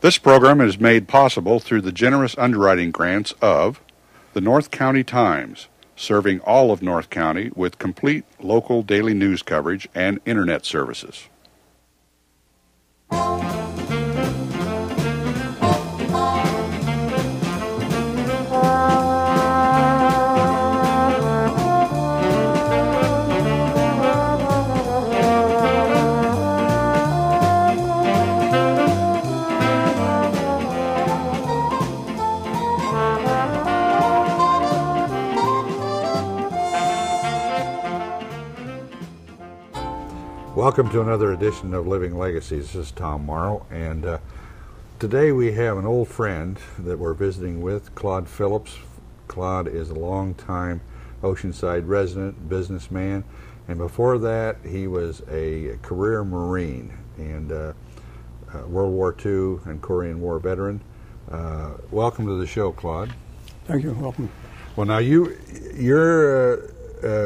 This program is made possible through the generous underwriting grants of the North County Times, serving all of North County with complete local daily news coverage and internet services. Welcome to another edition of Living Legacies. This is Tom Morrow, and today we have an old friend that we're visiting with, Claud Phillips. Claud is a long-time Oceanside resident, businessman, and before that he was a career Marine and World War II and Korean War veteran. Welcome to the show, Claud. Thank you. Welcome. Well, now you're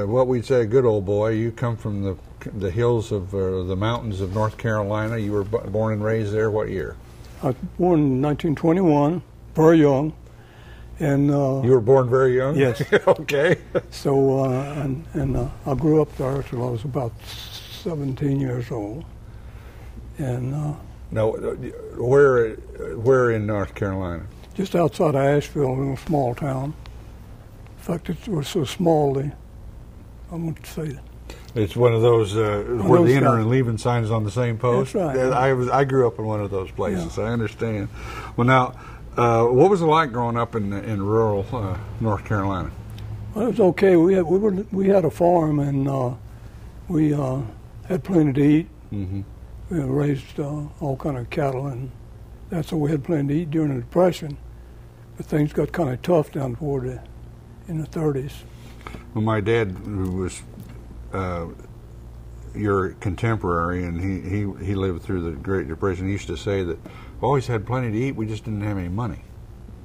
what we'd say a good old boy. You come from the hills of the mountains of North Carolina. You were born and raised there. What year? I was born in 1921, very young. And you were born very young? Yes. Okay. So, I grew up there till I was about 17 years old. And now, where in North Carolina? Just outside of Asheville, in a small town. In fact, it was so small, I won't say that. It's one of those where the enter and leaving sign is on the same post. That's right. I grew up in one of those places. Yeah. I understand. Well, now, what was it like growing up in rural North Carolina? Well, it was okay. We had a farm, and we had plenty to eat. Mm-hmm. We raised all kind of cattle, and that's what we had plenty to eat during the Depression. But things got kind of tough down toward in the 30s. Well, my dad, who was your contemporary, and he lived through the Great Depression, he used to say that we always had plenty to eat, we just didn't have any money.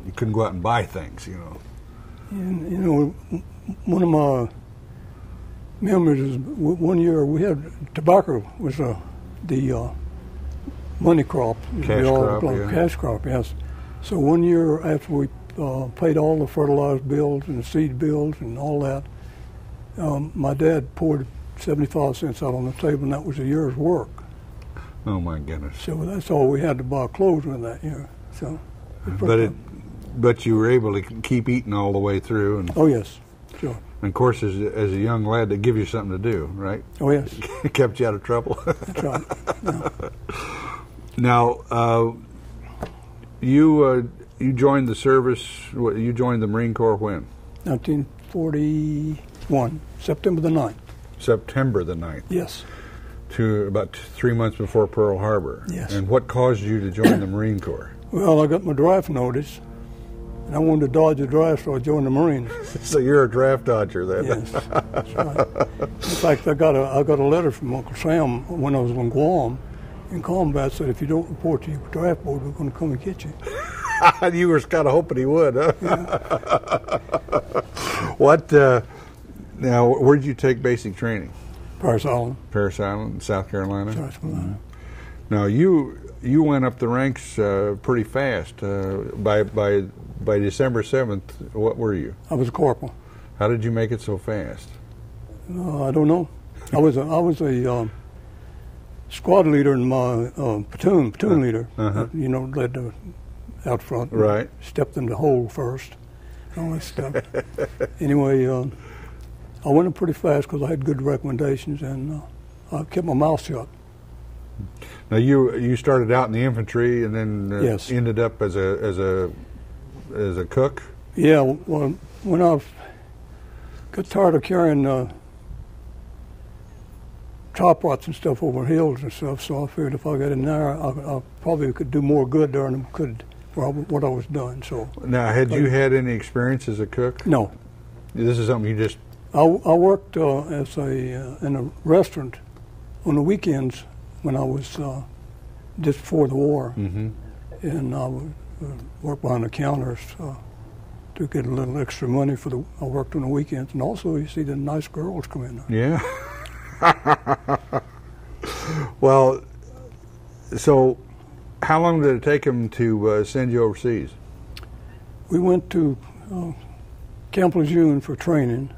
You couldn't go out and buy things, you know. And, you know, one of my memories is one year we had tobacco was the money crop. Cash crop, yeah. Cash crop, yes. So one year after we paid all the fertilizer bills and the seed bills and all that, my dad poured 75 cents out on the table, and that was a year's work. Oh my goodness! So that's all we had to buy clothes with that year. So, but you were able to keep eating all the way through. And oh yes, sure. And of course, as a young lad, they give you something to do, right? Oh yes. It kept you out of trouble. That's right. Yeah. Now, you joined the service. You joined the Marine Corps when? 1941, September the 9th. September the 9th. Yes. To about 3 months before Pearl Harbor. Yes. And what caused you to join the Marine Corps? Well, I got my draft notice, and I wanted to dodge the draft, so I joined the Marines. So you're a draft dodger then? Yes, that's right. In fact, I got a letter from Uncle Sam when I was in Guam in combat, said, if you don't report to your draft board, we're going to come and get you. You were kind of hoping he would, huh? Yeah. Now, where did you take basic training? Parris Island. Parris Island, South Carolina? South Carolina. Now, you went up the ranks pretty fast. By December 7th, what were you? I was a corporal. How did you make it so fast? I don't know. I was a squad leader in my platoon leader. Uh-huh. You know, led the out front. Right. Stepped in the hole first. All that stuff. Anyway, I went up pretty fast because I had good recommendations, and I kept my mouth shut. Now you started out in the infantry, and then yes. Ended up as a cook. Yeah. Well, when I got tired of carrying chop rods and stuff over hills and stuff, so I figured if I got in there, I probably could do more good there than I could for what I was doing. So now, had you had any experience as a cook? No. This is something you just. I worked as in a restaurant on the weekends when I was just before the war, mm-hmm. and I would work behind the counters to get a little extra money for I worked on the weekends, and also you see the nice girls come in there. Yeah. Well, so How long did it take him to send you overseas? We went to Camp Lejeune for training,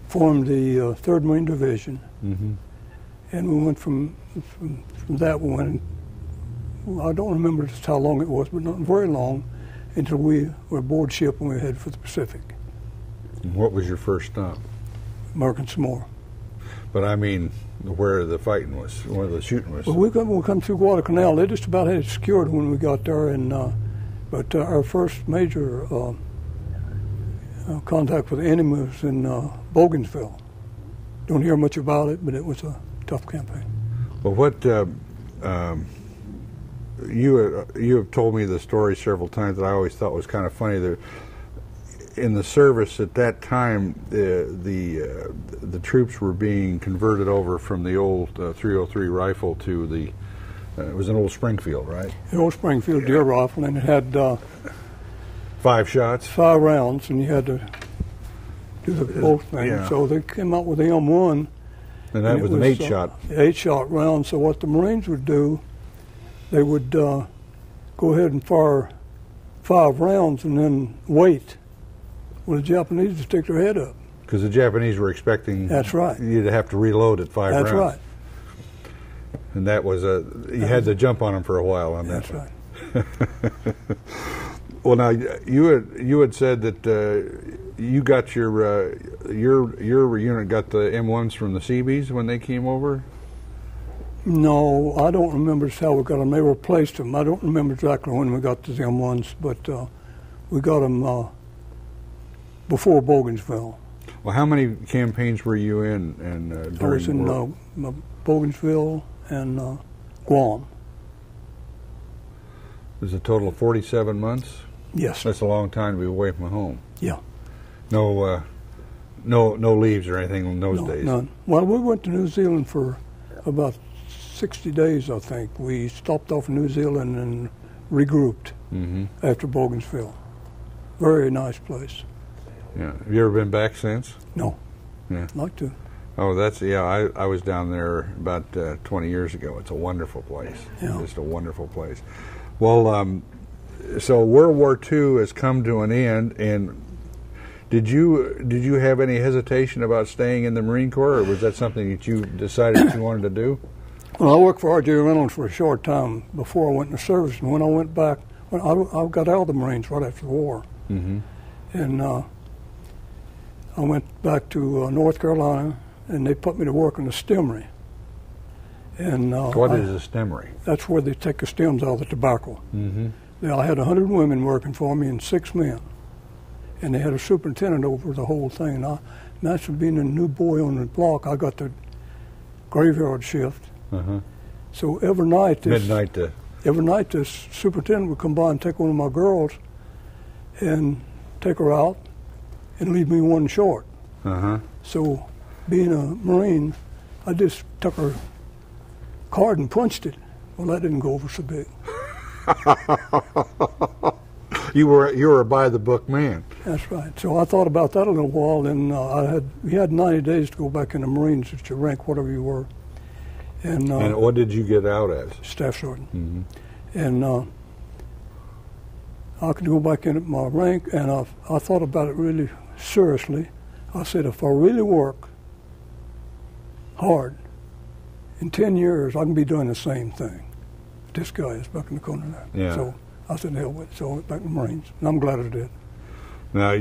formed the 3rd Marine Division, and we went from that, we went, I don't remember just how long it was, but not very long, until we were aboard ship and we headed for the Pacific. And what was your first stop? American Samoa. But I mean, where the fighting was, where the shooting was. Well, we come through Guadalcanal. They just about had it secured when we got there, and but our first major contact with the enemy was in Bougainville. Don't hear much about it, but it was a tough campaign. Well, what you have told me the story several times that I always thought was kind of funny. That in the service at that time, the troops were being converted over from the old 303 rifle to the it was an old Springfield, right? The old Springfield deer rifle, and it had 5 shots, 5 rounds, and you had to do the both things. Yeah. So they came out with the M1, and that was an 8-shot. 8-shot round. So what the Marines would do, they would go ahead and fire 5 rounds and then wait. Well, the Japanese would stick their head up. Because the Japanese were expecting That's right. you to have to reload at 5 rounds. That's right. And that was you had to jump on them for a while on that. That's right. Well, now you had said that you got your unit got the M1s from the Seabees when they came over. No, I don't remember just how we got them. They replaced them. I don't remember exactly when we got the M1s, but we got them before Bougainville. Well, how many campaigns were you in? And I was in Bougainville and Guam. It was a total of 47 months. Yes. That's a long time to be away from home. Yeah. No leaves or anything in those days. None. Well, we went to New Zealand for about 60 days, I think. We stopped off in New Zealand and regrouped after Bougainville. Very nice place. Yeah. Have you ever been back since? No. Yeah. I'd like to. Oh, I was down there about 20 years ago. It's a wonderful place. Yeah. Just a wonderful place. Well, so World War II has come to an end, and did you have any hesitation about staying in the Marine Corps, or was that something that you decided that you wanted to do? Well, I worked for R.J. Reynolds for a short time before I went into service, and when I went back, I got out of the Marines right after the war, and I went back to North Carolina, and they put me to work in the stemmery. And what is a stemmery? That's where they take the stems out of the tobacco. I had 100 women working for me and 6 men, and they had a superintendent over the whole thing. And after being a new boy on the block, I got the graveyard shift. So every night, this superintendent would come by and take one of my girls and take her out and leave me one short. So being a Marine, I just took her card and punched it. Well, that didn't go over so big. You were a by the book man. That's right. So I thought about that a little while, and we had 90 days to go back in the Marines at your rank, whatever you were. And what did you get out as? Staff sergeant. And I could go back in at my rank, and I thought about it really seriously. I said, if I really work hard, in 10 years, I can be doing the same thing. This guy is back in the corner there. Yeah. So I said, hell with it. So I went back to the Marines, and I'm glad I did. Now,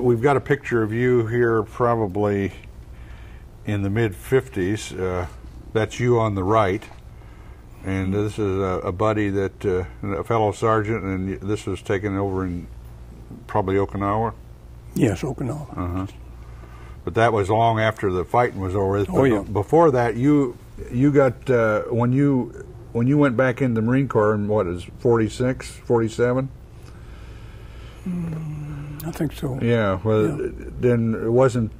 we've got a picture of you here probably in the mid-50s. That's you on the right. And this is a buddy that, a fellow sergeant, and this was taken over in probably Okinawa? Yes, Okinawa. But that was long after the fighting was over. Oh, yeah. Before that, you got, when you went back into the Marine Corps in, what is 46, 47? I think so. Yeah, well, then it wasn't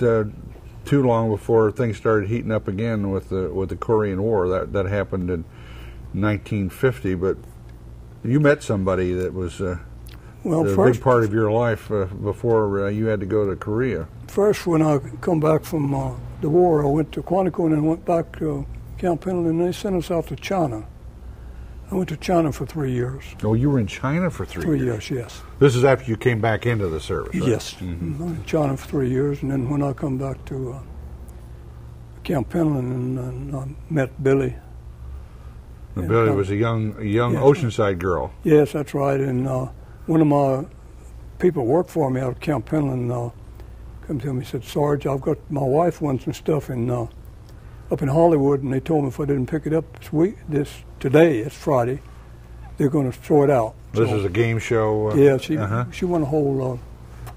too long before things started heating up again with the Korean War. That happened in 1950, but you met somebody that was a big part of your life before you had to go to Korea. First, when I come back from the war, I went to Quantico and then went back to Camp Pendleton, and they sent us out to China. I went to China for 3 years. Oh, you were in China for 3 years? 3 years, yes. This is after you came back into the service, right? Yes. Mm-hmm. I was in China for 3 years, and then when I come back to Camp Pendleton, and I met Billy. And Billy was a young yes, Oceanside girl. Yes, that's right. And one of my people worked for me out of Camp Pendleton come to me and said, Sarge, I've got my wife wants some stuff up in Hollywood, and they told me if I didn't pick it up today, it's Friday, they're going to throw it out. This is a game show? Yeah, she won a whole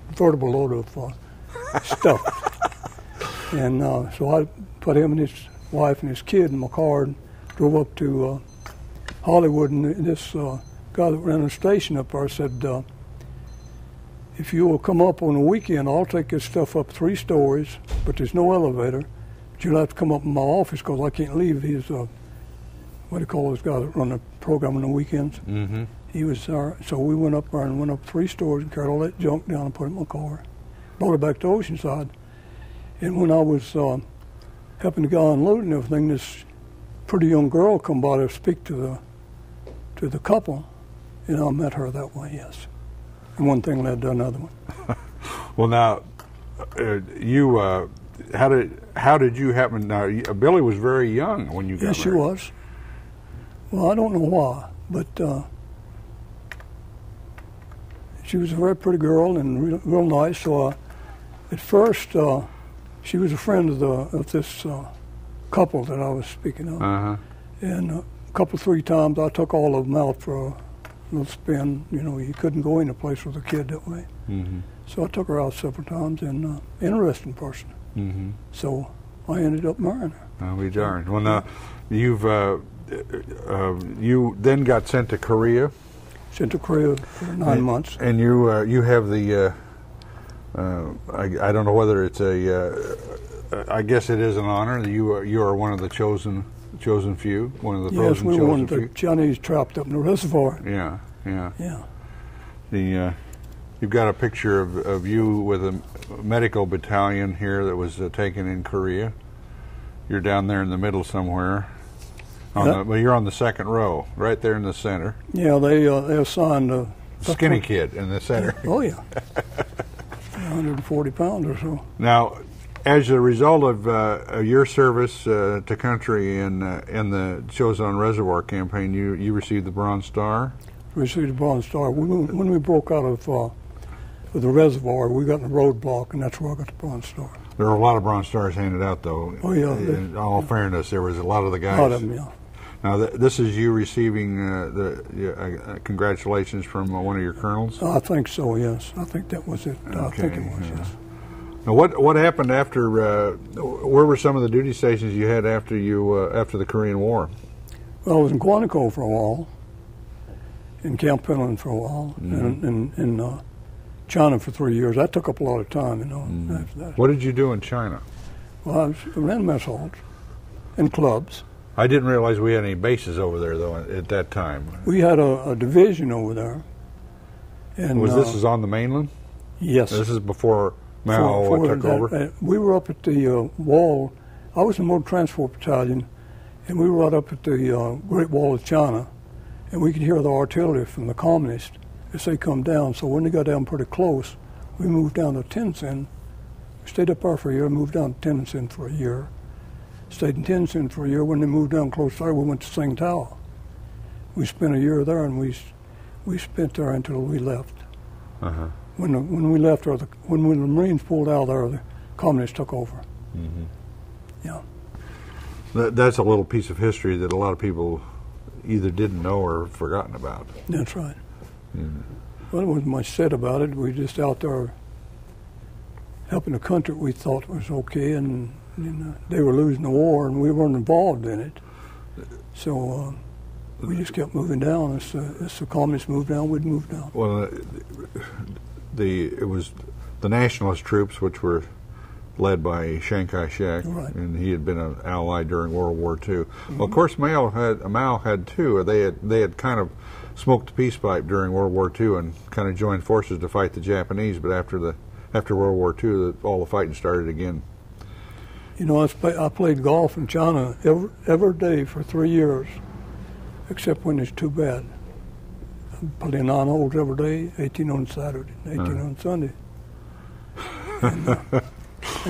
convertible load of stuff. And so I put him and his wife and his kid in my car and drove up to Hollywood, and this guy that ran the station up there said, if you will come up on the weekend, I'll take this stuff up 3 stories, but there's no elevator. But you'll have to come up in my office because I can't leave. He's, what do you call this guy that run the program on the weekends? Mm-hmm. He was there. So we went up there and went up 3 stories and carried all that junk down and put it in my car. Brought it back to Oceanside. And when I was helping the guy unload and everything, this pretty young girl come by to speak to the couple, and I met her that way, yes. And one thing led to another one. Well, now, how did you happen? Now, Billy was very young when you got married. Yes, she was. Well, I don't know why, but she was a very pretty girl and real nice. So at first, she was a friend of this couple that I was speaking of. Uh-huh. And a couple, 3 times, I took all of them out for a little spin. You know, you couldn't go in a place with a kid that way. Mm-hmm. So I took her out several times, and interesting person. Mm-hmm. So I ended up marrying her. Oh, we darned. Well, now, you then got sent to Korea. Sent to Korea for 9 months. And you have the, I don't know whether it's I guess it is an honor that you are one of the chosen few, one of the yes, frozen we were one of the few. Chinese trapped up in the reservoir. Yeah. Yeah. You've got a picture of you with a medical battalion here that was taken in Korea. You're down there in the middle somewhere. Well, you're on the second row, right there in the center. Yeah, they assigned a skinny kid in the center. Oh yeah, 140 pounds or so. Now, as a result of your service to country in the Chosin Reservoir campaign, you received the Bronze Star. Received the Bronze Star. When we broke out of the reservoir, we got in a roadblock, and that's where I got the Bronze Star. There were a lot of Bronze Stars handed out, though. Oh yeah. In all fairness, there was a lot of the guys. A lot of them, yeah. Now, this is you receiving congratulations from one of your colonels? I think so, yes. I think that was it. Okay, I think it was, yes. Now, what happened after? Where were some of the duty stations you had after the Korean War? Well, I was in Quantico for a while, in Camp Pendleton for a while, mm-hmm. and in China for 3 years. That took up a lot of time, you know. Mm-hmm. After that. What did you do in China? Well, I ran mess halls and clubs. I didn't realize we had any bases over there, though, at that time. We had a division over there. And this is on the mainland? Yes. This is before Mao took over? We were up at the wall. I was in the Motor Transport Battalion, and we were right up at the Great Wall of China, and we could hear the artillery from the communists as they come down. So when they got down pretty close, we moved down to Tenzin. We stayed up there for a year, moved down to Tenzin for a year. Stayed in Tenzin for a year. When they moved down close there, we went to Tsingtao. We spent a year there, and we spent there until we left. Uh-huh. When we left, when the Marines pulled out there, the communists took over. Mm-hmm. Yeah. That's a little piece of history that a lot of people either didn't know or forgotten about. That's right. Mm-hmm. Well, there wasn't much said about it. We were just out there helping the country we thought was okay, and they were losing the war, and we weren't involved in it. So we just kept moving down. As the communists moved down, we'd move down. Well, it was the nationalist troops, which were led by Chiang Kai-shek, right. And he had been an ally during World War II. Mm-hmm. Well, of course, Mao had too. They had kind of smoked the peace pipe during World War II and kind of joined forces to fight the Japanese. But after World War II, all the fighting started again. You know, I played golf in China every day for 3 years. except when it's too bad. I play 9 holes every day, 18 on Saturday, 18 on Sunday. And a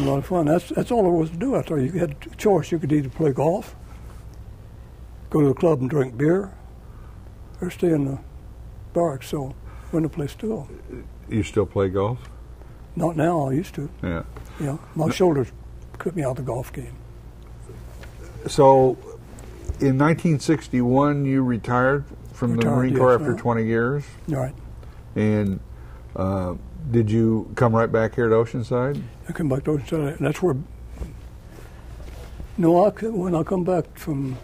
lot of fun. That's all there was to do out there. You had a choice. You could either play golf, go to the club and drink beer, or stay in the barracks. So when the place to go. You still play golf? Not now. I used to. Yeah. Yeah. My shoulders cut me out of the golf game. So, in 1961, you retired from the Marine Corps after 20 years? Right. And did you come right back here at Oceanside? I come back to Oceanside. That's where. No, when I come back from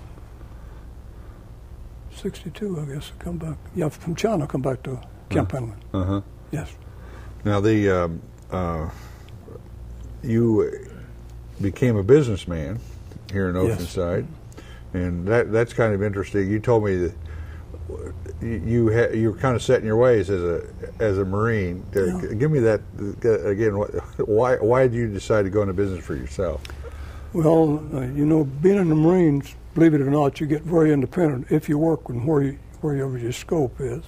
62, I guess I come back. Yeah, from China, I come back to Camp Pendleton. Yes. Now you became a businessman here in Oceanside, and that's kind of interesting. You told me that you were kind of set in your ways as a Marine. Give me that again. Why did you decide to go into business for yourself? Well, being in the Marines, believe it or not, you get very independent if you work in wherever your scope is.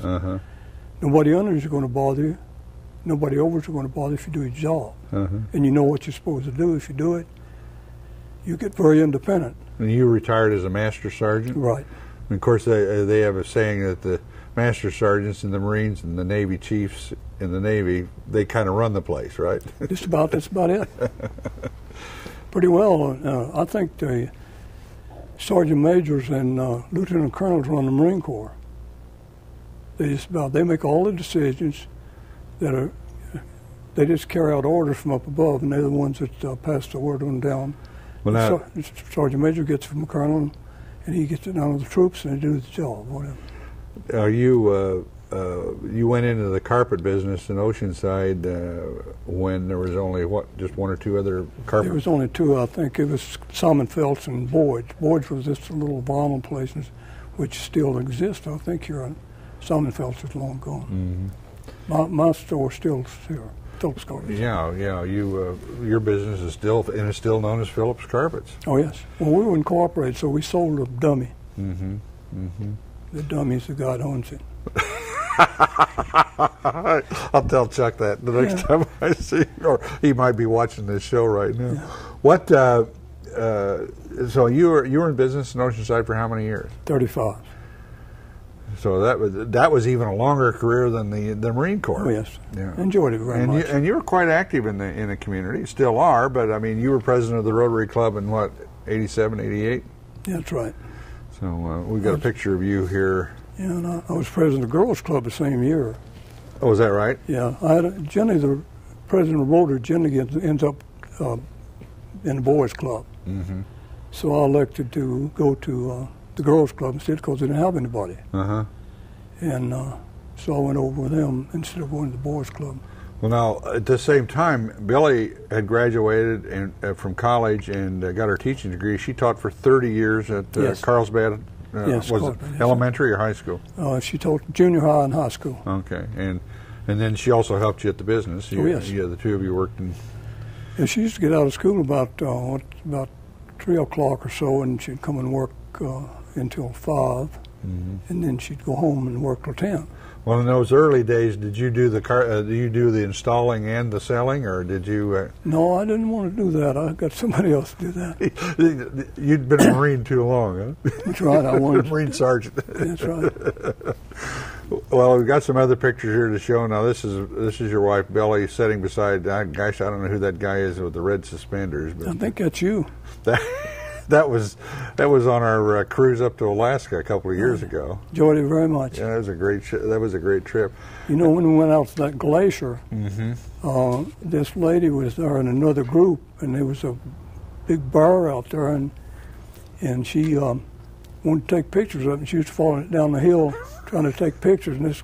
Nobody under you is going to bother you. Nobody over is going to bother if you do your job. And you know what you're supposed to do. If you do it, you get very independent. And you retired as a master sergeant? Right. And of course, they have a saying that the master sergeants in the Marines and the Navy chiefs in the Navy, they kind of run the place, right? That's about it. Pretty well. I think the sergeant majors and lieutenant colonels run the Marine Corps. They make all the decisions they just carry out orders from up above, and they're the ones that pass the word on down. Well, the sergeant major gets it from the colonel, and he gets it down to the troops, and they do the job, whatever. You went into the carpet business in Oceanside when there was only, just one or two other carpet? There was only two, I think. It was Simon Phelps and Boyd's. Boyd's was just a little vinyl place, which still exists, I think, here on Simon Phelps is long gone. My store still here, Phillips Carpets. Yeah. Your business is still known as Phillips Carpets. Oh yes. Well, we were incorporated, so we sold a dummy. The dummy's the guy that owns it. I'll tell Chuck that the next time I see him, or he might be watching this show right now. What? So you were in business in Oceanside for how many years? 35. So that was even a longer career than the Marine Corps. Oh yes, enjoyed it very much. And you were quite active in the community, still are. But I mean, you were president of the Rotary Club in what, 87, 88? Yeah, that's right. So we've got a picture of you here. Yeah, and I was president of the Girls Club the same year. Oh, is that right? Yeah, I had Jenny, the president of Rotary. Jenny ends up in the Boys Club. So I elected to go to the Girls Club instead because they didn't have anybody. And so I went over with them instead of going to the Boys Club. Well, now, at the same time, Billy had graduated from college and got her teaching degree. She taught for 30 years at Carlsbad. Was it elementary or high school? She taught junior high and high school. Okay. And then she also helped you at the business. The two of you worked in... Yeah, she used to get out of school about 3 o'clock or so, and she'd come and work until 5, and then she'd go home and work till 10. Well, in those early days, did you do the installing and the selling, or did you? No, I didn't want to do that. I got somebody else to do that. You'd been a Marine too long, huh? That's right. I wanted Marine sergeant. That's right. Well, we've got some other pictures here to show. Now, this is your wife, Billy, sitting beside. Gosh, I don't know who that guy is with the red suspenders. But I think that's you. That was on our cruise up to Alaska a couple of years ago. Enjoyed it very much. Yeah, that was a great trip. You know, when we went out to that glacier, this lady was there in another group, and there was a big bar out there, and she wanted to take pictures of it, and she was falling down the hill trying to take pictures, and this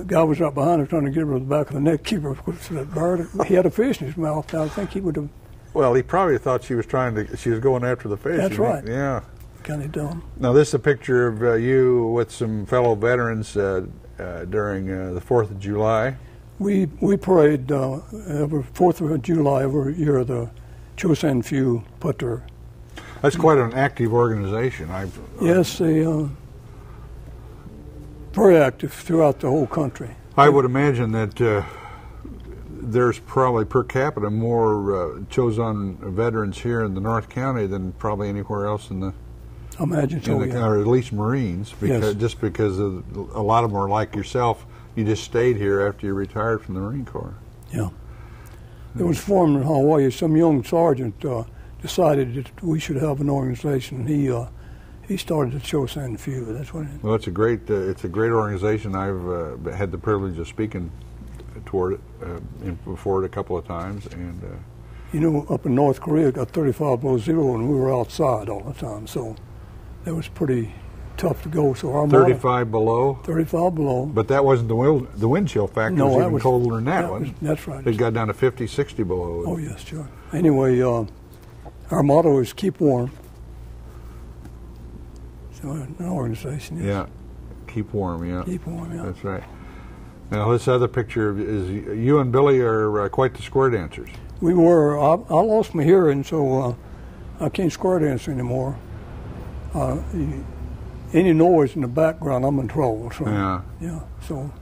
guy was right behind her trying to get her to the back of the neck, keep her to that bird. He had a fish in his mouth. I think he would have. Well, he probably thought she was going after the fish. That's right. Yeah. Kind of dumb. Now, this is a picture of you with some fellow veterans during the 4th of July. We parade every 4th of July every year. The Chosin Few put their That's quite an active organization. Yes, they very active throughout the whole country. I would imagine that there's probably per capita more Chosin veterans here in the North County than probably anywhere else in the. I imagine so, yeah. Or at least Marines, because just because a lot of them are like yourself. You just stayed here after you retired from the Marine Corps. Yeah. It was formed in Hawaii. Some young sergeant decided that we should have an organization. He started the Chosin Few. That's what. Well, it's a great organization. I've had the privilege of speaking toward it before it a couple of times, and. You know, up in North Korea, it got 35 below zero, and we were outside all the time, so that was pretty tough to go. So our 35 below. 35 below. But that wasn't the wind chill factor. No, was even colder than that one. That's right. It got down to 50, 60 below. Oh yes, sure. Anyway, our motto is keep warm. So an organization. Yes. Yeah, keep warm. Yeah. Keep warm. Yeah. That's right. Now this other picture is you and Billy are quite the square dancers. We were. I lost my hearing, so I can't square dance anymore. Any noise in the background, I'm in trouble. So, yeah. So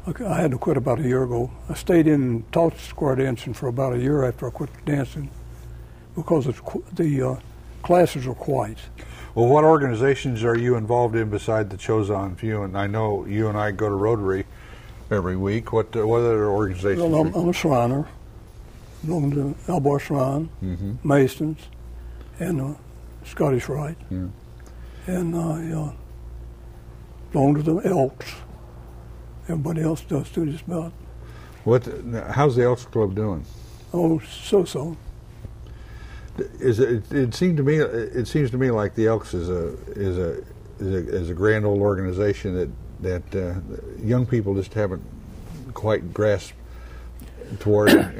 I had to quit about a year ago. I stayed in and taught square dancing for about a year after I quit dancing because the classes are quiet. Well, what organizations are you involved in beside the Chosin Few? And I know you and I go to Rotary every week. What other organizations? Well, I'm a Shriner. Belong to Albar Shrine, Masons, and Scottish Rite. Yeah. And I belong to the Elks. Everybody else does too, just about. How's the Elks Club doing? Oh, so. It seems to me like the Elks is a grand old organization that young people just haven't quite grasped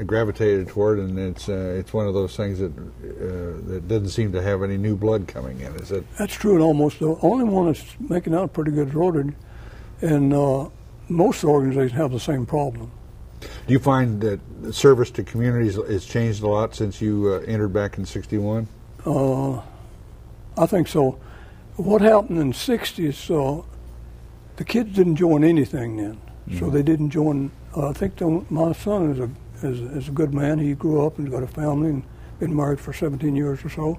gravitated toward, and it's one of those things that doesn't seem to have any new blood coming in. Is it? That's true. And almost the only one that's making out pretty good is Rotary, and most of the organizations have the same problem. Do you find that service to communities has changed a lot since you entered back in '61? I think so. What happened in the '60s? The kids didn't join anything then, so they didn't join. I think my son is a good man. He grew up and got a family and been married for 17 years or so.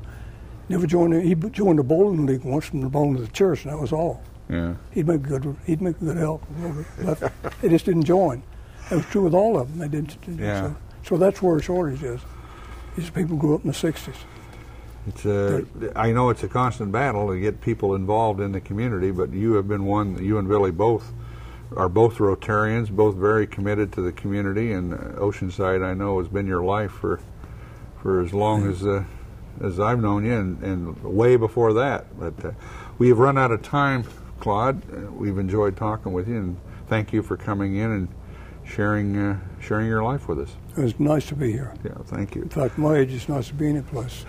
Never joined. He joined the bowling league once and belonged to the church, and that was all. Yeah. He'd make a good help. But they just didn't join. That was true with all of them. They didn't. Yeah. So that's where a shortage is. These people grew up in the '60s. I know it's a constant battle to get people involved in the community, but you have been one. You and Billy are both Rotarians, both very committed to the community, and Oceanside, I know, has been your life for as long as I've known you, and way before that. But we have run out of time, Claude. We've enjoyed talking with you, and thank you for coming in and sharing your life with us. It was nice to be here. Yeah, thank you. In fact, my age is nice to be in a place.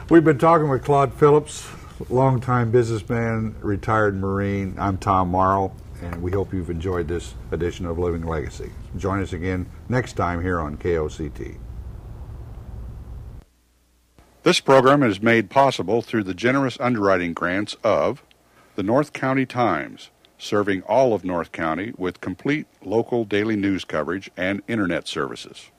We've been talking with Claud Phillips, longtime businessman, retired Marine. I'm Tom Morrow, and we hope you've enjoyed this edition of Living Legacy. Join us again next time here on KOCT. This program is made possible through the generous underwriting grants of the North County Times, serving all of North County with complete local daily news coverage and internet services.